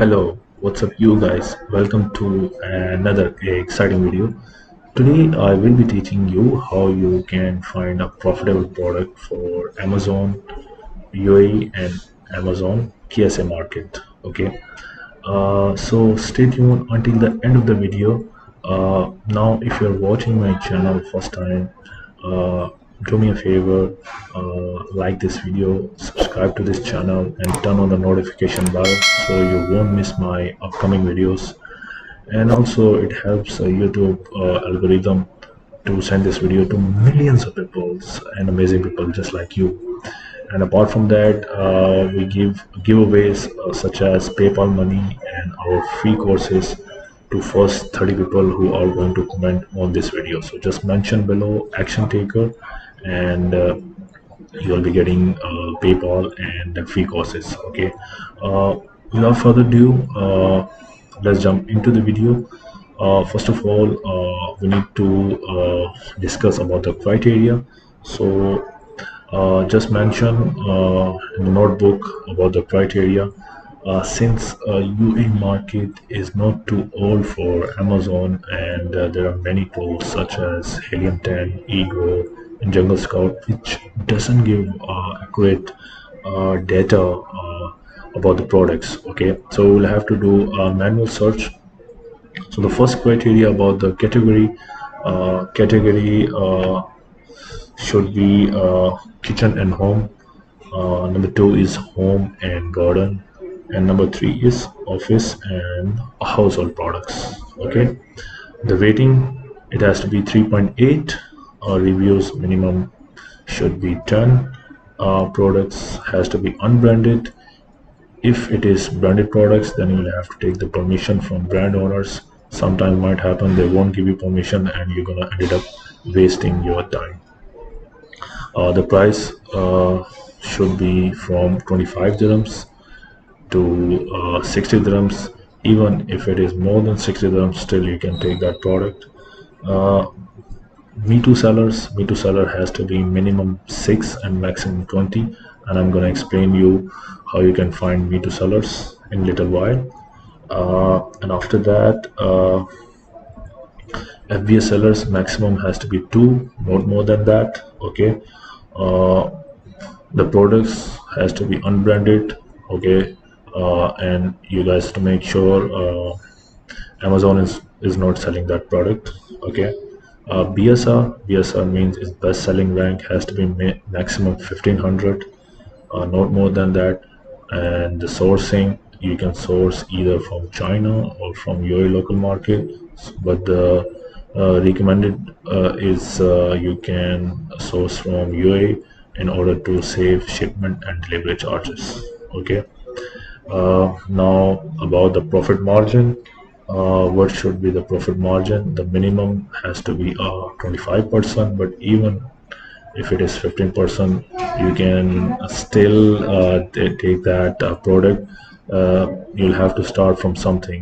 Hello, what's up, you guys? Welcome to another exciting video. Today, I will be teaching you how you can find a profitable product for Amazon UAE and Amazon KSA market. Okay, so stay tuned until the end of the video. Now, if you're watching my channel first time, uh, do me a favor, like this video, subscribe to this channel, and turn on the notification bell so you won't miss my upcoming videos. And also, it helps YouTube algorithm to send this video to millions of people and amazing people just like you. And apart from that, we give giveaways such as PayPal money and our free courses to first 30 people who are going to comment on this video. So just mention below action taker, and you'll be getting PayPal and the free courses. Okay. Uh, Without further ado, let's jump into the video. First of all, we need to discuss about the criteria. So just mention in the notebook about the criteria. Since UA market is not too old for Amazon, and there are many tools such as Helium 10, Ego, and Jungle Scout, which doesn't give accurate data about the products. Okay, so we'll have to do a manual search. So the first criteria about the category should be kitchen and home. Number two is home and garden, and number three is office and household products. Okay, the rating, it has to be 3.8. Reviews minimum should be 10. Products has to be unbranded. If it is branded products, then you'll have to take the permission from brand owners. Sometimes might happen they won't give you permission, and you're gonna end up wasting your time. The price should be from 25 dirhams to 60 dirhams. Even if it is more than 60 dirhams, still you can take that product. uh, Me Too seller has to be minimum 6 and maximum 20, and I'm going to explain you how you can find Me Too sellers in a little while. And after that, FBA sellers maximum has to be 2, not more than that. Okay. uh, the products has to be unbranded. Okay. And you guys to make sure Amazon is not selling that product. Okay. BSR means its best selling rank has to be maximum 1500, not more than that. And the sourcing, you can source either from China or from your local market, but the recommended is you can source from UA in order to save shipment and delivery charges. Okay. Now about the profit margin. What should be the profit margin? The minimum has to be 25%, but even if it is 15%, you can still take that product. You'll have to start from something,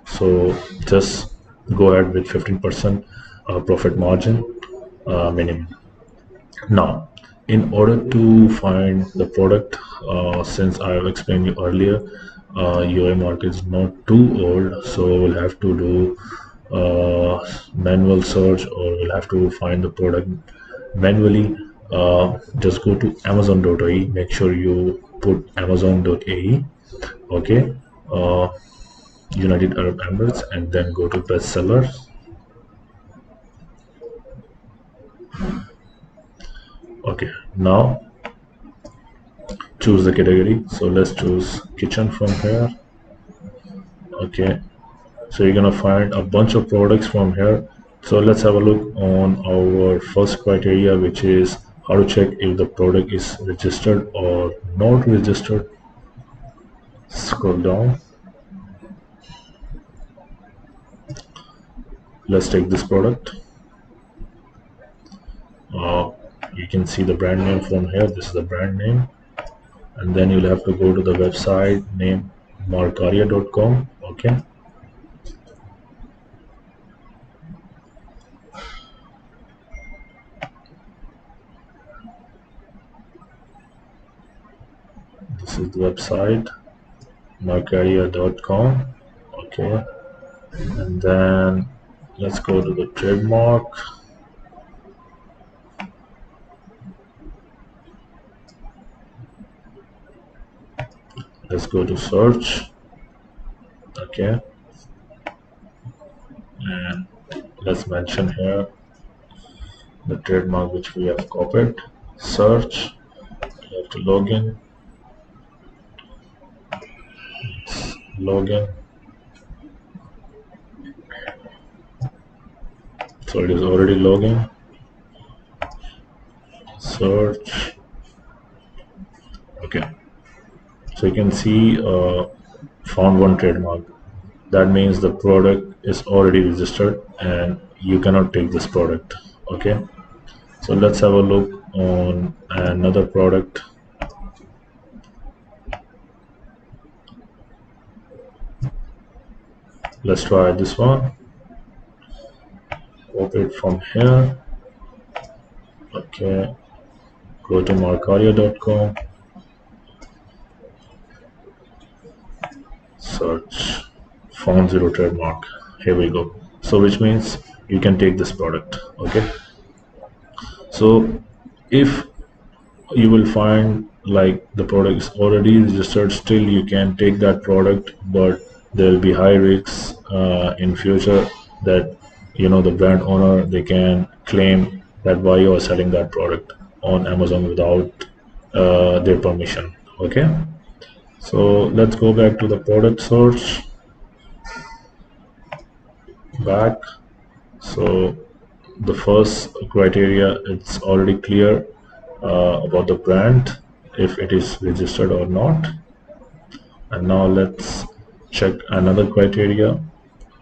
so just go ahead with 15% profit margin minimum. Now, in order to find the product, since I have explained you earlier, UA market is not too old, so we'll have to do manual search, or we'll have to find the product manually. Just go to amazon.ae. Make sure you put amazon.ae. Okay. uh, United Arab Emirates, and then go to bestsellers. Okay, now choose the category. So let's choose kitchen from here. Okay, so you're gonna find a bunch of products from here. So let's have a look on our first criteria, which is how to check if the product is registered or not registered. Scroll down. Let's take this product. uh, you can see the brand name from here. This is the brand name, and then you'll have to go to the website name markaria.com. Okay, this is the website. mycareer.com. Okay, and then let's go to the trademark. Let's go to search. Okay, and let's mention here the trademark which we have copied. Search. You have to login. Login. So it is already logging. Search. Okay, so you can see found one trademark. That means the product is already registered and you cannot take this product. Okay, so let's have a look on another product. Let's try this one. Copy it from here. Okay, go to marcaria.com. Search. Found zero trademark. Here we go. So which means you can take this product. Okay, so if you will find like the product is already registered, still you can take that product, but there will be high risks in future that the brand owner, they can claim that why you are selling that product on Amazon without their permission. Okay, so let's go back to the product search. Back. So the first criteria, it's already clear about the brand, if it is registered or not. And now let's check another criteria.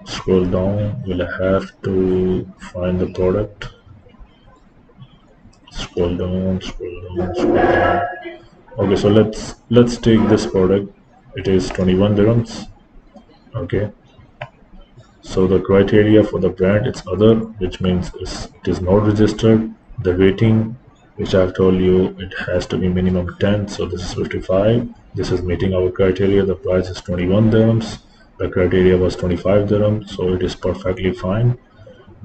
Scroll down. We'll have to find the product. Scroll down, scroll down, scroll down. Okay, so let's take this product. It is 21 dirhams. Okay, so the criteria for the brand, it's other, which means it is not registered. The rating, which I've told you, it has to be minimum 10, so this is 55. This is meeting our criteria. The price is 21 dirhams. The criteria was 25 dirhams, so it is perfectly fine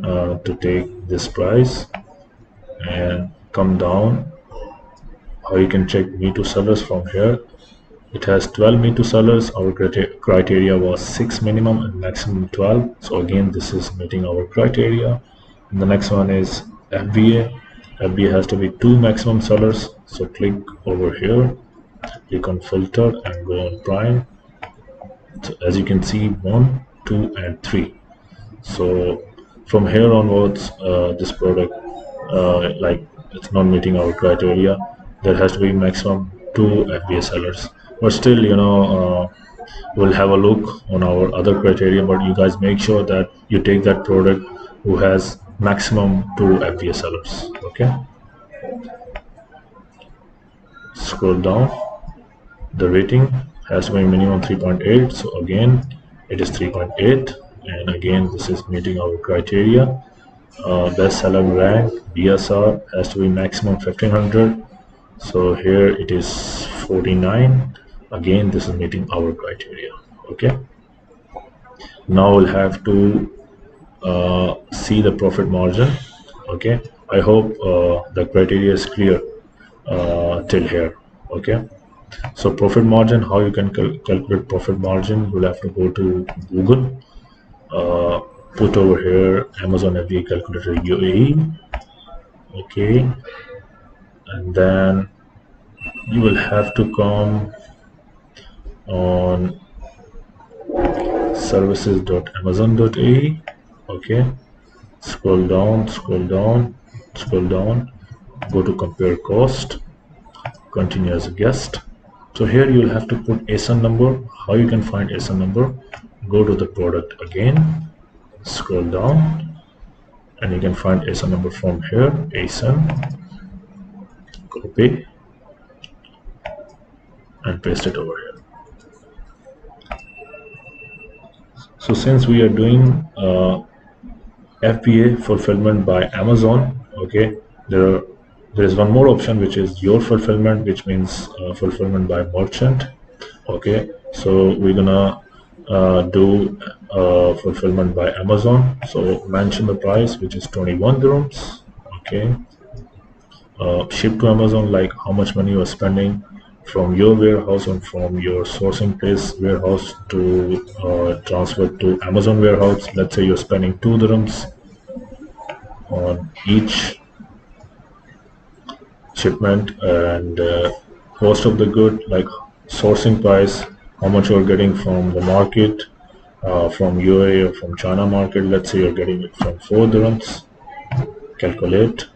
to take this price. And come down. How you can check me to sellers from here. It has 12 me to sellers. Our criteria was 6 minimum and maximum 12. So again, this is meeting our criteria. And the next one is FBA. FBA has to be 2 maximum sellers. So click over here, click on filter and go on Prime. So as you can see, 1, 2 and 3. So from here onwards, this product, like it's not meeting our criteria. There has to be maximum 2 FBA sellers. But still, we'll have a look on our other criteria. But you guys make sure that you take that product who has maximum 2 FBA sellers. Okay. Scroll down. The rating has to be minimum 3.8. So again, it is 3.8, and again this is meeting our criteria. Best seller rank BSR has to be maximum 1500. So here it is 49. Again, this is meeting our criteria. Okay, now we'll have to see the profit margin. Okay, I hope the criteria is clear till here. Okay, so profit margin, how you can calculate profit margin, you'll have to go to Google, put over here Amazon FBA calculator UAE. Okay, and then you will have to come on services.amazon.ae. Okay, scroll down, scroll down, scroll down, go to compare cost, continue as a guest. So here you will have to put ASIN number. How you can find ASIN number? Go to the product again, scroll down, and you can find ASIN number from here. ASIN, copy and paste it over here. So since we are doing FBA fulfillment by Amazon, okay, there is one more option, which is your fulfillment, which means fulfillment by merchant. Okay, so we're gonna do fulfillment by Amazon. So mention the price, which is 21 dirhams. Okay, ship to Amazon, like how much money you're spending from your warehouse and from your sourcing place warehouse to transfer to Amazon warehouse. Let's say you're spending 2 dirhams on each shipment, and cost of the good, like sourcing price, how much you're getting from the market, from UAE or from China market. Let's say you're getting it from 4 dirhams. Calculate.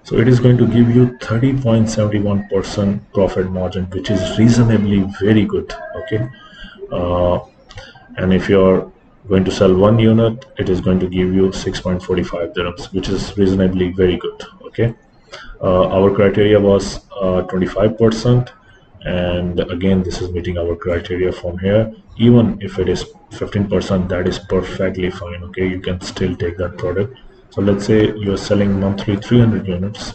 So it is going to give you 30.71% profit margin, which is reasonably very good. Okay, uh, and if you're going to sell one unit, it is going to give you 6.45 dirhams, which is reasonably very good. Okay, our criteria was 25%, and again, this is meeting our criteria from here. Even if it is 15%, that is perfectly fine. Okay, you can still take that product. So let's say you're selling monthly 300 units.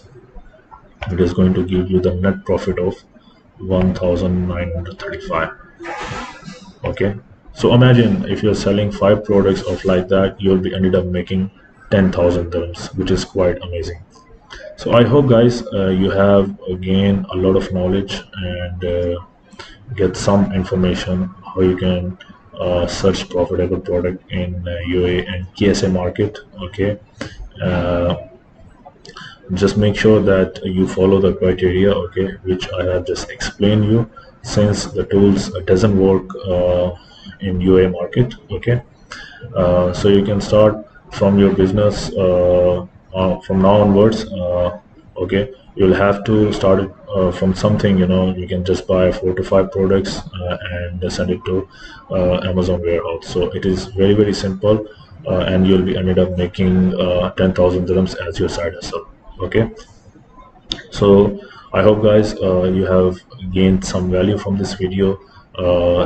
It is going to give you the net profit of 1935. Okay, so imagine if you're selling 5 products of like that, you'll be ended up making 10,000 dirhams, which is quite amazing. So I hope, guys, you have gained a lot of knowledge and get some information how you can search profitable product in UA and KSA market. Okay, uh, just make sure that you follow the criteria, okay, which I have just explained you, since the tools doesn't work in UA market. Okay, so you can start from your business from now onwards. Okay, you'll have to start it from something. You can just buy 4 to 5 products and send it to Amazon warehouse. So it is very very simple, and you'll be ended up making 10,000 dirhams as your side hustle. Okay, so I hope, guys, you have gained some value from this video.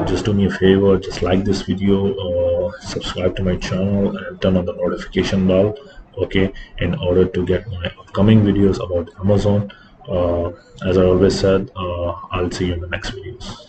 Just do me a favor, just like this video, subscribe to my channel and turn on the notification bell, okay, in order to get my upcoming videos about Amazon. As I always said, I'll see you in the next videos.